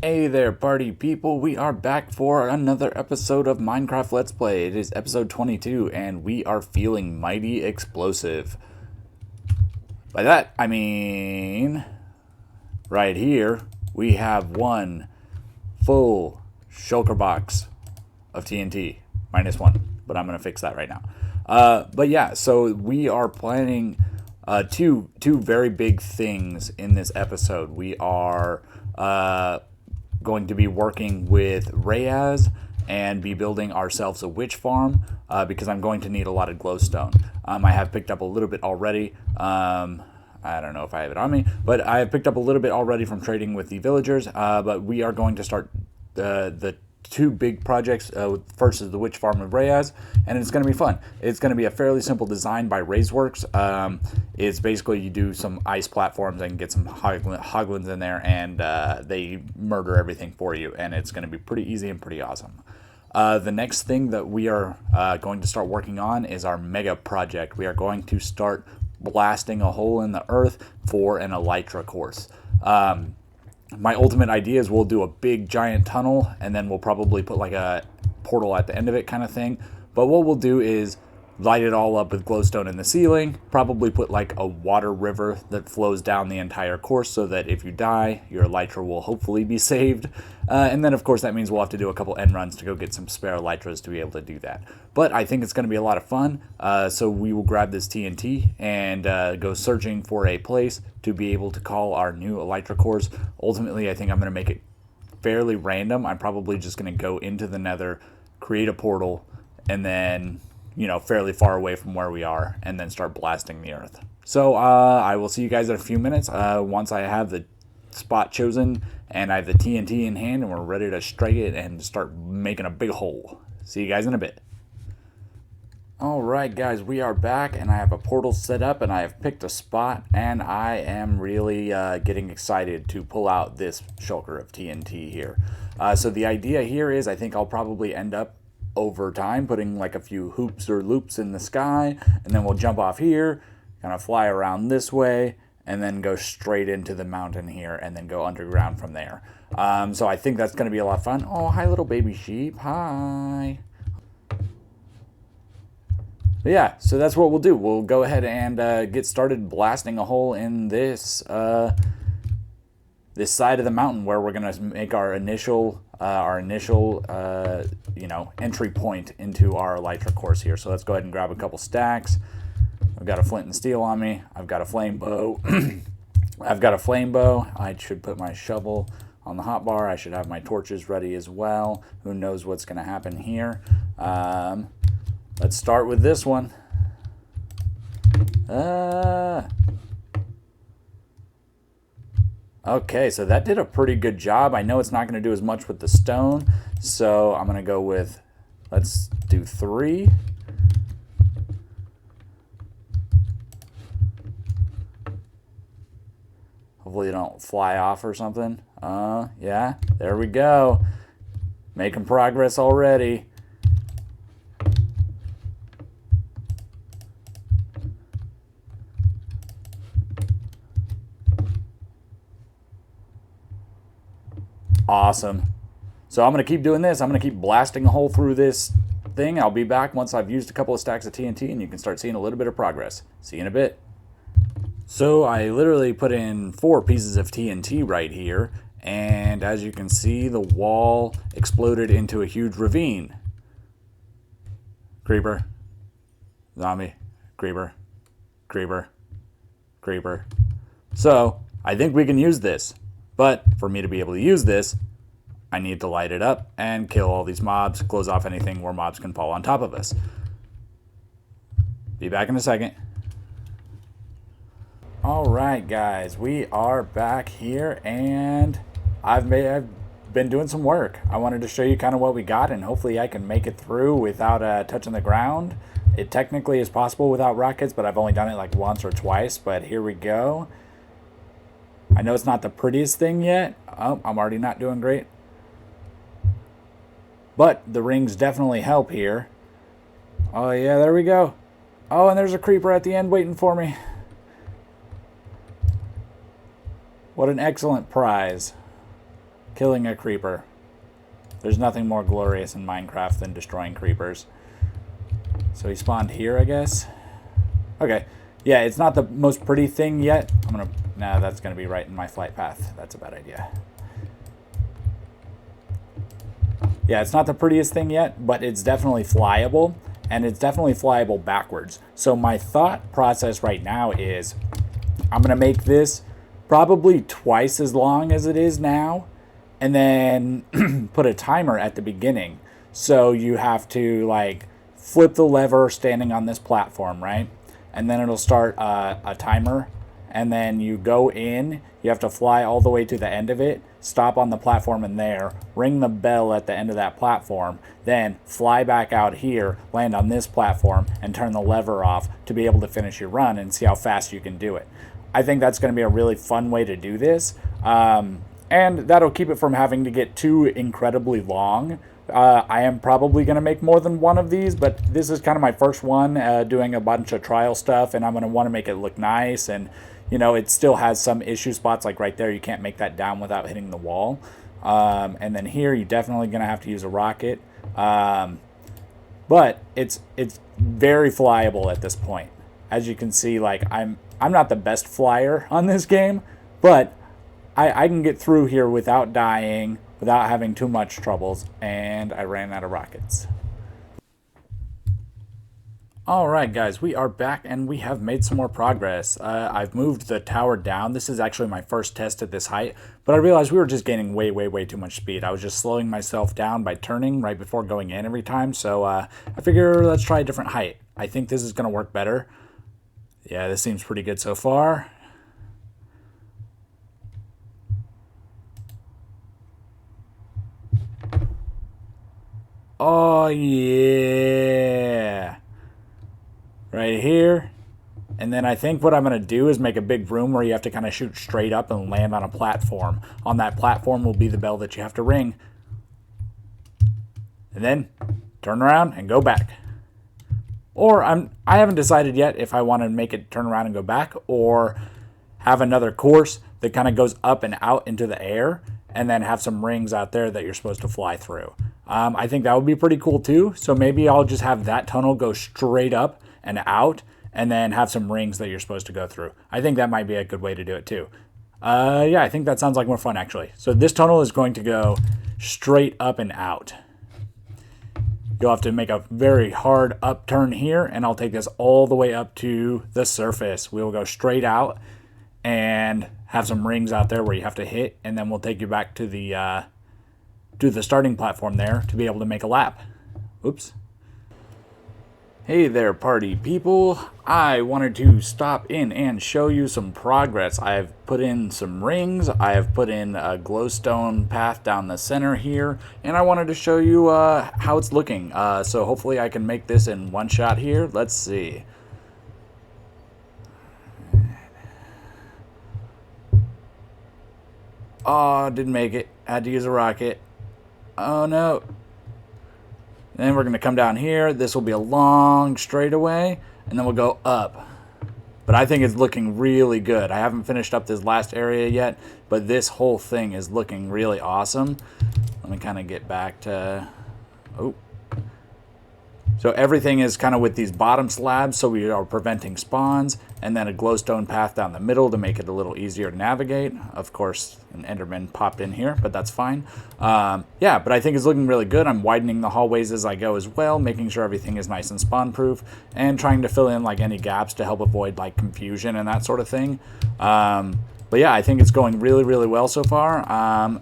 Hey there, party people. We are back for another episode of Minecraft Let's Play. It is episode 22, and we are feeling mighty explosive. By that, I mean, right here, we have one full shulker box of TNT. Minus one, but I'm going to fix that right now. But yeah, so we are planning two very big things in this episode. We are going to be working with Reyes and be building ourselves a witch farm because I'm going to need a lot of glowstone. I have picked up a little bit already. I don't know if I have it on me, but I have picked up a little bit already from trading with the villagers. But we are going to start the two big projects. First is the witch farm of Reyes, and it's going to be fun. It's going to be a fairly simple design by Razeworks. It's basically you do some ice platforms and get some hoglins in there, and they murder everything for you, and it's going to be pretty easy and pretty awesome. The next thing that we are going to start working on is our mega project. We are going to start blasting a hole in the earth for an Elytra course. My ultimate idea is we'll do a big giant tunnel, and then we'll probably put like a portal at the end of it kind of thing. But what we'll do is light it all up with glowstone in the ceiling, probably put like a water river that flows down the entire course so that if you die, your Elytra will hopefully be saved. And then of course that means we'll have to do a couple end runs to go get some spare Elytras to be able to do that. But I think it's going to be a lot of fun, so we will grab this TNT and go searching for a place to be able to call our new Elytra course. Ultimately, I think I'm going to make it fairly random. I'm probably just going to go into the nether, create a portal, and then fairly far away from where we are, and then start blasting the earth. So I will see you guys in a few minutes once I have the spot chosen and I have the TNT in hand and we're ready to strike it and start making a big hole. See you guys in a bit. Alright guys, we are back and I have a portal set up and I have picked a spot, and I am really getting excited to pull out this shulker of TNT here. So the idea here is I think I'll probably end up over time putting like a few hoops or loops in the sky, and then we'll jump off here, kind of fly around this way, and then go straight into the mountain here and then go underground from there. So I think that's going to be a lot of fun. Oh, hi little baby sheep. Hi. But yeah, so that's what we'll do. We'll go ahead and get started blasting a hole in this this side of the mountain where we're going to make our initial entry point into our Elytra course here. So let's go ahead and grab a couple stacks. I've got a flint and steel on me. I've got a flame bow. I should put my shovel on the hotbar. I should have my torches ready as well. Who knows what's going to happen here. Let's start with this one. Okay, so that did a pretty good job. I know it's not going to do as much with the stone, so I'm going to go with, let's do 3. Hopefully they don't fly off or something. Yeah, there we go. Making progress already. Awesome. So I'm going to keep doing this. I'm going to keep blasting a hole through this thing. I'll be back once I've used a couple of stacks of TNT and you can start seeing a little bit of progress. See you in a bit. So I literally put in 4 pieces of TNT right here, and as you can see, the wall exploded into a huge ravine. Creeper. Zombie. Creeper. Creeper. Creeper. So I think we can use this. But for me to be able to use this, I need to light it up and kill all these mobs, close off anything where mobs can fall on top of us. Be back in a second. Alright guys, we are back here and I've been doing some work. I wanted to show you kind of what we got, and hopefully I can make it through without touching the ground. It technically is possible without rockets, but I've only done it like once or twice, but here we go. I know it's not the prettiest thing yet. Oh, I'm already not doing great. But the rings definitely help here. Oh yeah, there we go. Oh, and there's a creeper at the end waiting for me. What an excellent prize. Killing a creeper. There's nothing more glorious in Minecraft than destroying creepers. So he spawned here, I guess. Okay. Yeah, it's not the most pretty thing yet. Nah, that's gonna be right in my flight path. That's a bad idea. Yeah, it's not the prettiest thing yet, but it's definitely flyable, and it's definitely flyable backwards. So my thought process right now is I'm going to make this probably twice as long as it is now, and then put a timer at the beginning. So you have to like flip the lever standing on this platform, right? And then it'll start a timer, and then you go in, you have to fly all the way to the end of it, stop on the platform in there, ring the bell at the end of that platform, then fly back out here, land on this platform, and turn the lever off to be able to finish your run and see how fast you can do it. I think that's going to be a really fun way to do this, and that'll keep it from having to get too incredibly long. I am probably going to make more than one of these, but this is kind of my first one doing a bunch of trial stuff, and I'm going to want to make it look nice. And you know, it still has some issue spots, like right there, you can't make that down without hitting the wall. And then here, you're definitely going to have to use a rocket. But it's very flyable at this point. As you can see, like I'm not the best flyer on this game, but I can get through here without dying, without having too much troubles, and I ran out of rockets. Alright guys, we are back and we have made some more progress. I've moved the tower down. This is actually my first test at this height, but I realized we were just gaining way too much speed. I was just slowing myself down by turning right before going in every time, so I figure let's try a different height. I think this is going to work better. Yeah, this seems pretty good so far. Oh yeah! Right here. And then I think what I'm going to do is make a big room where you have to kind of shoot straight up and land on a platform. On that platform will be the bell that you have to ring. And then turn around and go back. Or I haven't decided yet if I want to make it turn around and go back, or have another course that kind of goes up and out into the air, and then have some rings out there that you're supposed to fly through. I think that would be pretty cool too. So maybe I'll just have that tunnel go straight up and out, and then have some rings that you're supposed to go through. I think that might be a good way to do it too. Yeah, I think that sounds like more fun actually. So this tunnel is going to go straight up and out. You'll have to make a very hard upturn here, and I'll take this all the way up to the surface. We'll go straight out and have some rings out there where you have to hit, and then we'll take you back to the starting platform there to be able to make a lap. Oops. Hey there, party people. I wanted to stop in and show you some progress. I've put in some rings, I have put in a glowstone path down the center here, and I wanted to show you how it's looking. So hopefully I can make this in one shot here. Let's see. Oh, didn't make it. Had to use a rocket. Oh no. Then we're going to come down here. This will be a long straightaway, and then we'll go up. But I think it's looking really good. I haven't finished up this last area yet, but this whole thing is looking really awesome. Let me kind of get back to... Oh. So everything is kind of with these bottom slabs, so we are preventing spawns, and then a glowstone path down the middle to make it a little easier to navigate. Of course, an Enderman popped in here, but that's fine. Yeah, but I think it's looking really good. I'm widening the hallways as I go as well, making sure everything is nice and spawn-proof, and trying to fill in like any gaps to help avoid like confusion and that sort of thing. But yeah, I think it's going really well so far. Yeah,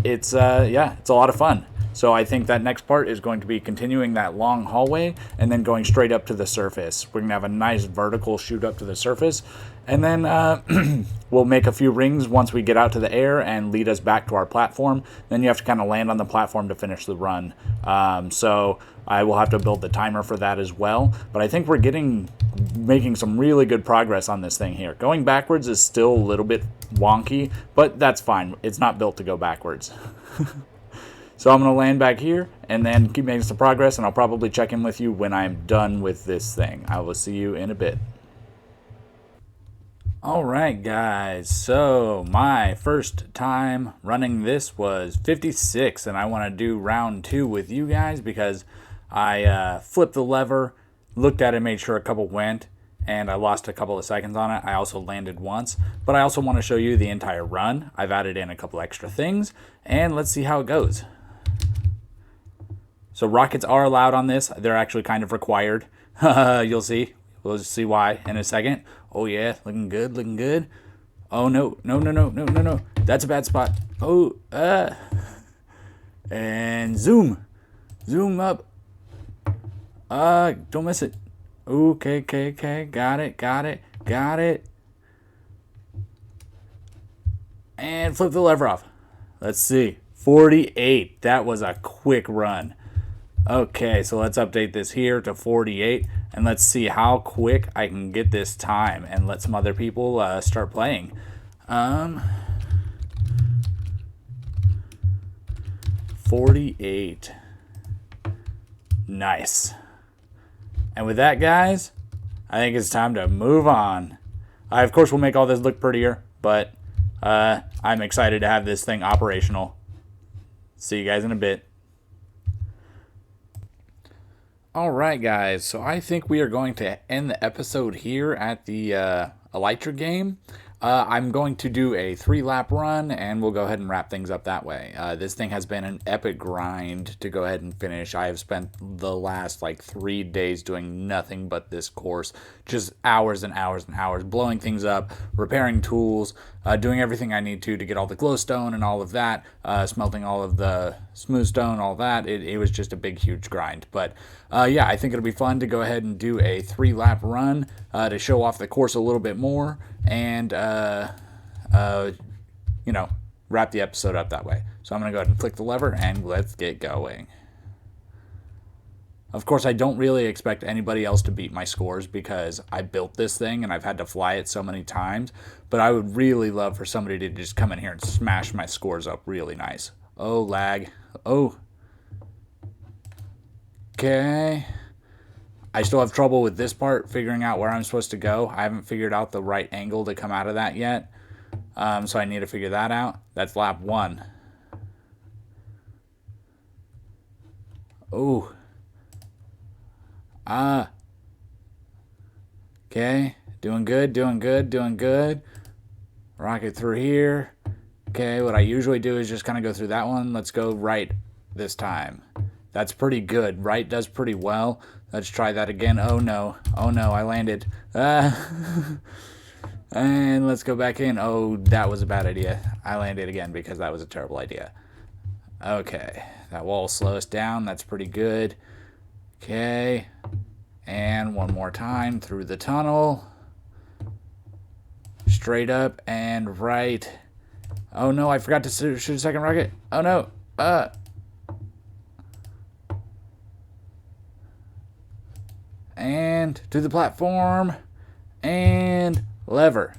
it's a lot of fun. So I think that next part is going to be continuing that long hallway and then going straight up to the surface. We're going to have a nice vertical shoot up to the surface. And then we'll make a few rings once we get out to the air and lead us back to our platform. Then you have to kind of land on the platform to finish the run. So I will have to build the timer for that as well. But I think we're making some really good progress on this thing here. Going backwards is still a little bit wonky, but that's fine. It's not built to go backwards. So I'm going to land back here and then keep making some progress, and I'll probably check in with you when I'm done with this thing. I will see you in a bit. Alright guys, so my first time running this was 56, and I want to do round 2 with you guys because I flipped the lever, looked at it, made sure a couple went, and I lost a couple of seconds on it. I also landed once, but I also want to show you the entire run. I've added in a couple extra things, and let's see how it goes. So rockets are allowed on this. They're actually kind of required. You'll see. We'll see why in a second. Oh yeah, looking good, looking good. Oh no, no, no, no, no, no, no. That's a bad spot. Oh, and zoom. Zoom up. Don't miss it. Okay, okay, okay. Got it, got it, got it. And flip the lever off. Let's see. 48. That was a quick run. Okay, so let's update this here to 48, and let's see how quick I can get this time and let some other people start playing. 48. Nice. And with that, guys, I think it's time to move on. I, of course, will make all this look prettier, but I'm excited to have this thing operational. See you guys in a bit. Alright guys, so I think we are going to end the episode here at the Elytra game. I'm going to do a 3-lap run, and we'll go ahead and wrap things up that way. This thing has been an epic grind to go ahead and finish. I have spent the last 3 days doing nothing but this course. Just hours and hours and hours, blowing things up, repairing tools, doing everything I need to get all the glowstone and all of that, smelting all of the smooth stone, all that. It was just a big, huge grind. But yeah, I think it'll be fun to go ahead and do a 3-lap run to show off the course a little bit more, and you know, wrap the episode up that way. So I'm going to go ahead and click the lever, and let's get going. Of course, I don't really expect anybody else to beat my scores because I built this thing and I've had to fly it so many times, but I would really love for somebody to just come in here and smash my scores up really nice. Oh, lag. Oh. Okay. I still have trouble with this part, figuring out where I'm supposed to go. I haven't figured out the right angle to come out of that yet. So I need to figure that out. That's lap 1. Oh. Okay. Doing good, doing good, doing good. Rocket through here. Okay, what I usually do is just kind of go through that one. Let's go right this time. That's pretty good. Right does pretty well. Let's try that again. Oh no. Oh no, I landed. And let's go back in. Oh, that was a bad idea. I landed again because that was a terrible idea. Okay, that wall will slow us down. That's pretty good. Okay, and one more time through the tunnel. Straight up and right. Oh no, I forgot to shoot a second rocket. Oh no. And to the platform. And lever.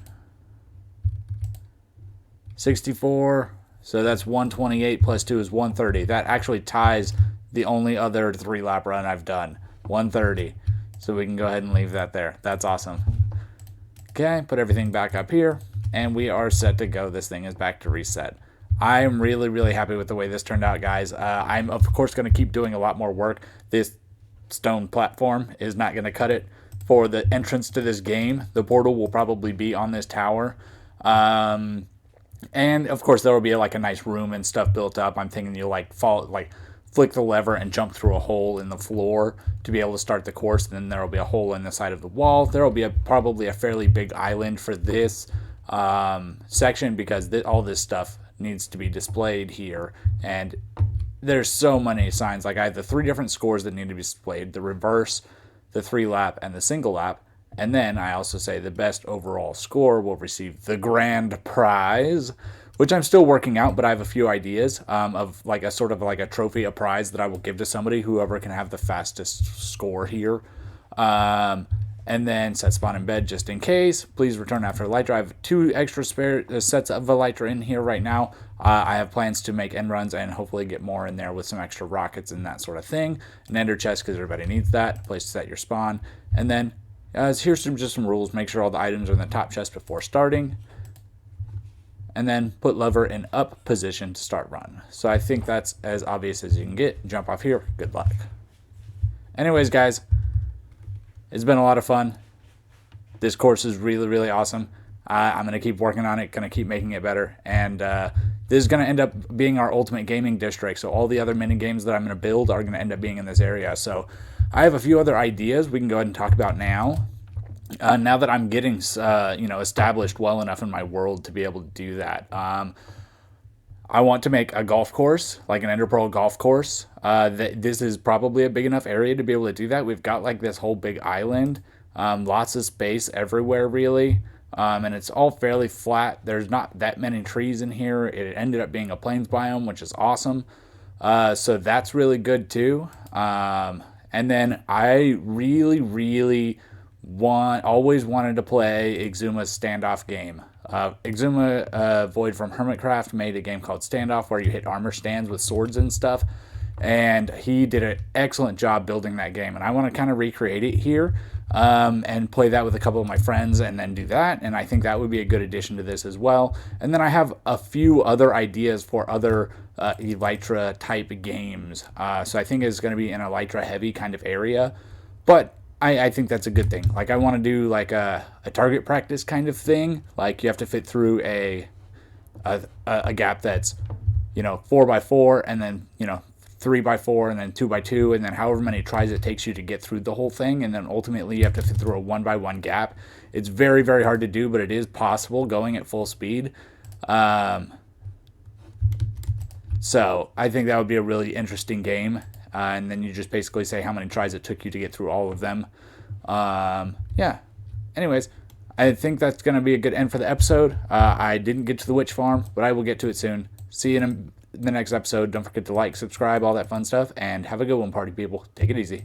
64. So that's 128 plus 2 is 130. That actually ties the only other 3-lap run I've done. 130. So we can go ahead and leave that there. That's awesome. Okay, put everything back up here, and we are set to go. This thing is back to reset. I'm really, really happy with the way this turned out, guys. I'm, of course, going to keep doing a lot more work. This stone platform is not going to cut it for the entrance to this game. The portal will probably be on this tower. And, of course, there will be, a nice room and stuff built up. I'm thinking you'll, flick the lever and jump through a hole in the floor to be able to start the course. And then there will be a hole in the side of the wall. There will be probably a fairly big island for this section because all this stuff needs to be displayed here. And there's so many signs. I have the 3 different scores that need to be displayed: the reverse, the 3-lap, and the single lap. And then I also say the best overall score will receive the grand prize, which I'm still working out, but I have a few ideas of a sort of a trophy, a prize that I will give to somebody, whoever can have the fastest score here. And then set spawn in bed just in case. Please return after Elytra. I have 2 extra spare sets of Elytra in here right now. I have plans to make end runs and hopefully get more in there with some extra rockets and that sort of thing. An ender chest because everybody needs that. A place to set your spawn. And then Here's just some rules. Make sure all the items are in the top chest before starting. And then put lever in up position to start run. So I think that's as obvious as you can get. Jump off here. Good luck. Anyways, guys, it's been a lot of fun. This course is really, really awesome. I'm going to keep working on it, going to keep making it better. And this is going to end up being our ultimate gaming district. So all the other mini games that I'm going to build are going to end up being in this area. So I have a few other ideas we can go ahead and talk about now. Now that I'm getting, established well enough in my world to be able to do that. I want to make a golf course, like an Ender Pearl golf course. This is probably a big enough area to be able to do that. We've got like this whole big island, lots of space everywhere, really. And it's all fairly flat. There's not that many trees in here. It ended up being a plains biome, which is awesome. So that's really good too. And then I really, really always wanted to play Exuma's standoff game. Exuma Void from Hermitcraft made a game called Standoff where you hit armor stands with swords and stuff. And he did an excellent job building that game. And I want to kind of recreate it here and play that with a couple of my friends and then do that. And I think that would be a good addition to this as well. And then I have a few other ideas for other Elytra type games. So I think it's going to be an Elytra heavy kind of area. But I think that's a good thing. Like I want to do like a target practice kind of thing. Like you have to fit through a gap that's 4x4 and then 3x4 and then 2x2 and then however many tries it takes you to get through the whole thing, and then ultimately you have to fit through a 1x1 gap. It's very, very hard to do, but it is possible going at full speed. So I think that would be a really interesting game. And then you just basically say how many tries it took you to get through all of them. Yeah. Anyways, I think that's going to be a good end for the episode. I didn't get to the witch farm, but I will get to it soon. See you in the next episode. Don't forget to like, subscribe, all that fun stuff, and have a good one, party people. Take it easy.